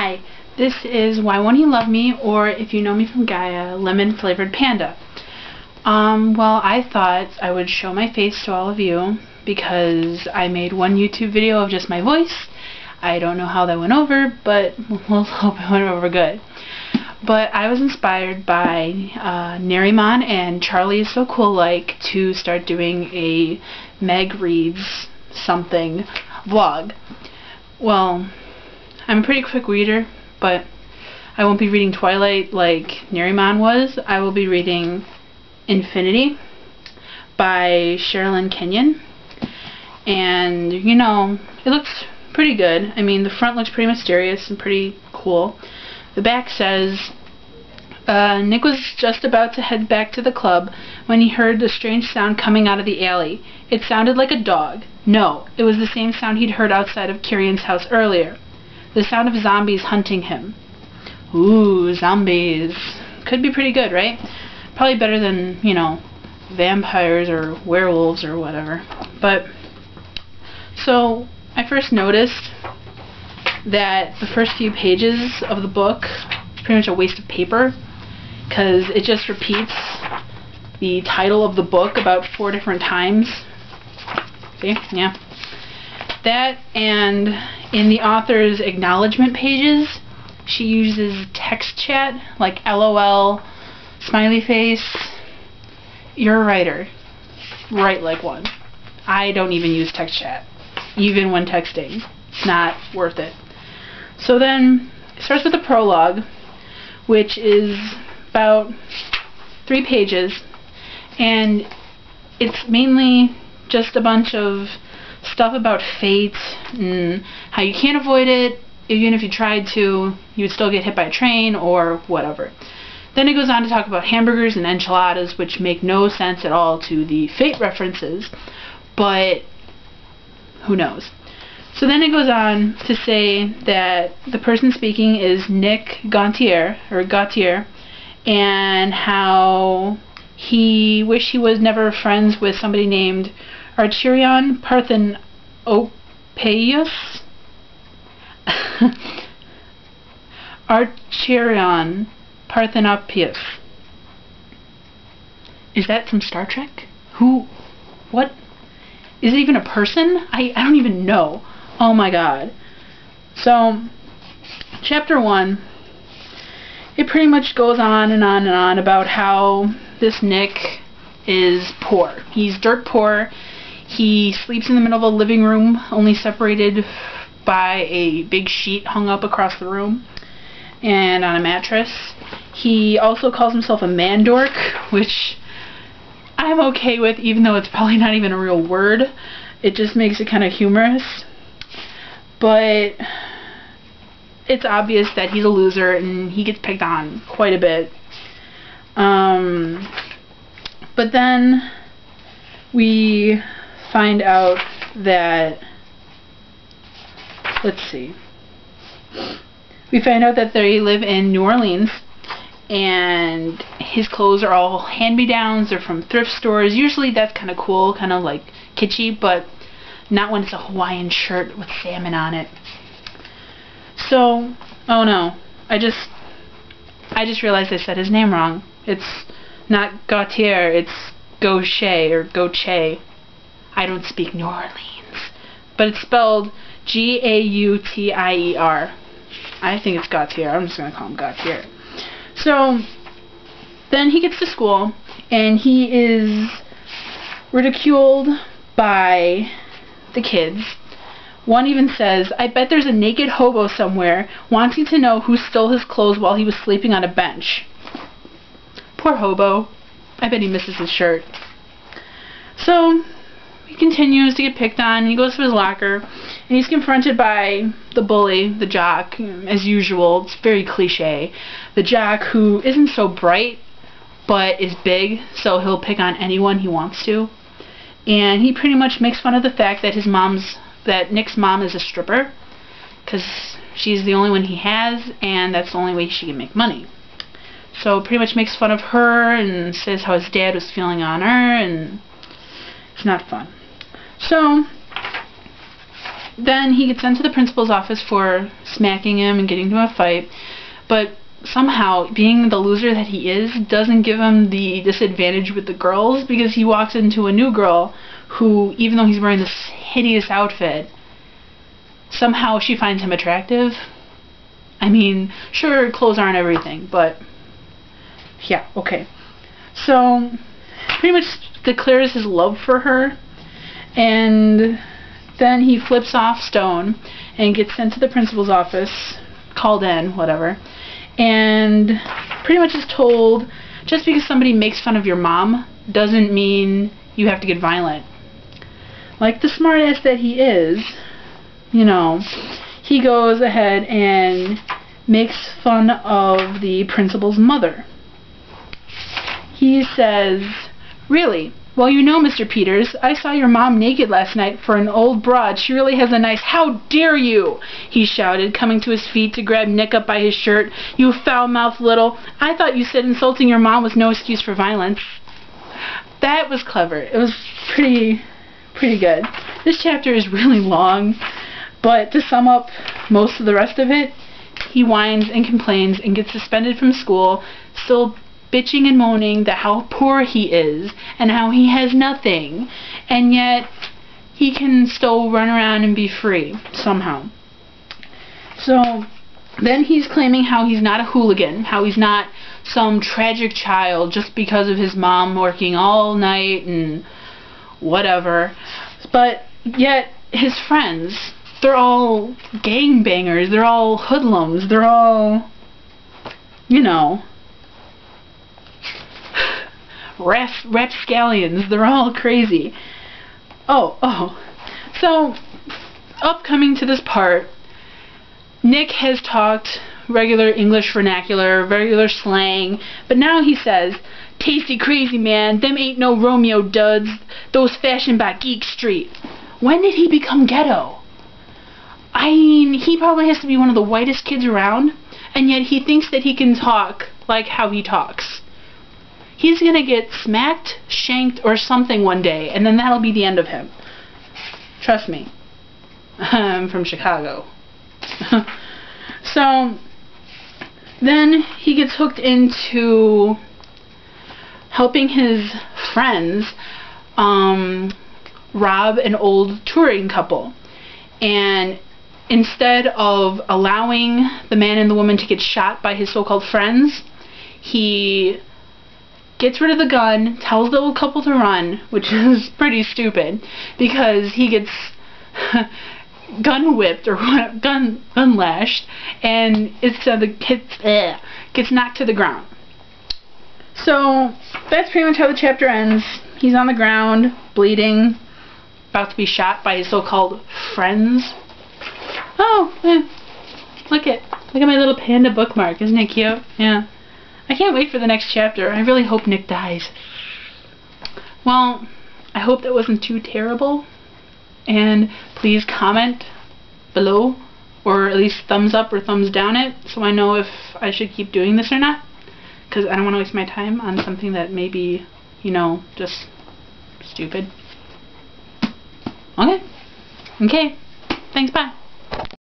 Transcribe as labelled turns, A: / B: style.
A: Hi, this is Why Won't He Love Me, or if you know me from Gaia, Lemon Flavored Panda. Well, I thought I would show my face to all of you because I made one YouTube video of just my voice. I don't know how that went over, but we'll hope it went over good. But I was inspired by Neriman and Charlie Is So Cool Like to start doing a Meg Reads Something vlog. Well, I'm a pretty quick reader, but I won't be reading Twilight like Neriman was. I will be reading Infinity by Sherilyn Kenyon. And, you know, it looks pretty good. I mean, the front looks pretty mysterious and pretty cool. The back says, Nick was just about to head back to the club when he heard the strange sound coming out of the alley. It sounded like a dog. No, it was the same sound he'd heard outside of Kirian's house earlier. The sound of zombies hunting him. Ooh, zombies. Could be pretty good, right? Probably better than, you know, vampires or werewolves or whatever. But, so, I first noticed that the first few pages of the book is pretty much a waste of paper, because it just repeats the title of the book about 4 different times. See? Yeah. That, and in the author's acknowledgement pages, she uses text chat, like LOL, smiley face. You're a writer. Write like one. I don't even use text chat, even when texting. It's not worth it. So then, it starts with a prologue, which is about 3 pages, and it's mainly just a bunch of stuff about fate and how you can't avoid it. Even if you tried to, you would still get hit by a train or whatever. Then it goes on to talk about hamburgers and enchiladas, which make no sense at all to the fate references, but who knows. So then it goes on to say that the person speaking is Nick Gautier, and how he wished he was never friends with somebody named Archerion Parthenopaeus. Archerion Parthenopaeus. Is that from Star Trek? Who? What? Is it even a person? I don't even know. Oh my god. So, chapter 1, it pretty much goes on and on and on about how this Nick is poor. He's dirt poor. He sleeps in the middle of a living room, only separated by a big sheet hung up across the room and on a mattress. He also calls himself a mandork, which I'm okay with, even though it's probably not even a real word. It just makes it kind of humorous. But it's obvious that he's a loser and he gets picked on quite a bit. But then we find out that, let's see, we find out that they live in New Orleans, and his clothes are all hand-me-downs. They're from thrift stores. Usually that's kind of cool, kind of like kitschy, but not when it's a Hawaiian shirt with salmon on it. So, oh no, I just realized I said his name wrong. It's not Gautier, it's Gaucher or Gaucher. I don't speak New Orleans, but it's spelled Gautier. I think it's Gautier. I'm just going to call him Gautier. So, then he gets to school, and he is ridiculed by the kids. One even says, I bet there's a naked hobo somewhere wanting to know who stole his clothes while he was sleeping on a bench. Poor hobo. I bet he misses his shirt. So, he continues to get picked on, and he goes to his locker, and he's confronted by the bully, the jock, as usual. It's very cliche. The jock who isn't so bright, but is big, so he'll pick on anyone he wants to. And he pretty much makes fun of the fact that Nick's mom is a stripper, because she's the only one he has, and that's the only way she can make money. So pretty much makes fun of her and says how his dad was feeling on her, and it's not fun. So then he gets sent to the principal's office for smacking him and getting into a fight, but somehow, being the loser that he is, doesn't give him the disadvantage with the girls, because he walks into a new girl who, even though he's wearing this hideous outfit, somehow she finds him attractive. I mean, sure, clothes aren't everything, but yeah, okay. So, pretty much declares his love for her, and then he flips off Stone and gets sent to the principal's office, called in, whatever, and pretty much is told, just because somebody makes fun of your mom doesn't mean you have to get violent. Like the smartass that he is, you know, he goes ahead and makes fun of the principal's mother. He says, "Really? Well, you know, Mr. Peters, I saw your mom naked last night for an old broad. She really has a nice—" "How dare you!" he shouted, coming to his feet to grab Nick up by his shirt. "You foul-mouthed little—" "I thought you said insulting your mom was no excuse for violence." That was clever. It was pretty good. This chapter is really long, but to sum up most of the rest of it, he whines and complains and gets suspended from school, still bitching and moaning that how poor he is and how he has nothing, and yet he can still run around and be free somehow. So then he's claiming how he's not a hooligan, how he's not some tragic child just because of his mom working all night and whatever, but yet his friends, they're all gangbangers, they're all hoodlums, they're all, you know, rapscallions, they're all crazy. So, upcoming to this part, Nick has talked regular English vernacular, regular slang, but now he says, "Tasty crazy, man, them ain't no Romeo duds, those fashioned by Geek Street." When did he become ghetto? I mean, he probably has to be one of the whitest kids around, and yet he thinks that he can talk like how he talks. He's gonna get smacked, shanked, or something one day, and then that'll be the end of him. Trust me. I'm from Chicago. So, then he gets hooked into helping his friends rob an old touring couple. And instead of allowing the man and the woman to get shot by his so-called friends, he gets rid of the gun, tells the old couple to run, which is pretty stupid, because he gets gun whipped or gun lashed, and gets knocked to the ground. So that's pretty much how the chapter ends. He's on the ground, bleeding, about to be shot by his so-called friends. Oh, yeah. Look at my little panda bookmark. Isn't it cute? Yeah. I can't wait for the next chapter. I really hope Nick dies. Well, I hope that wasn't too terrible. And please comment below, or at least thumbs up or thumbs down it, so I know if I should keep doing this or not. Because I don't want to waste my time on something that may be, you know, just stupid. Okay. Thanks, bye.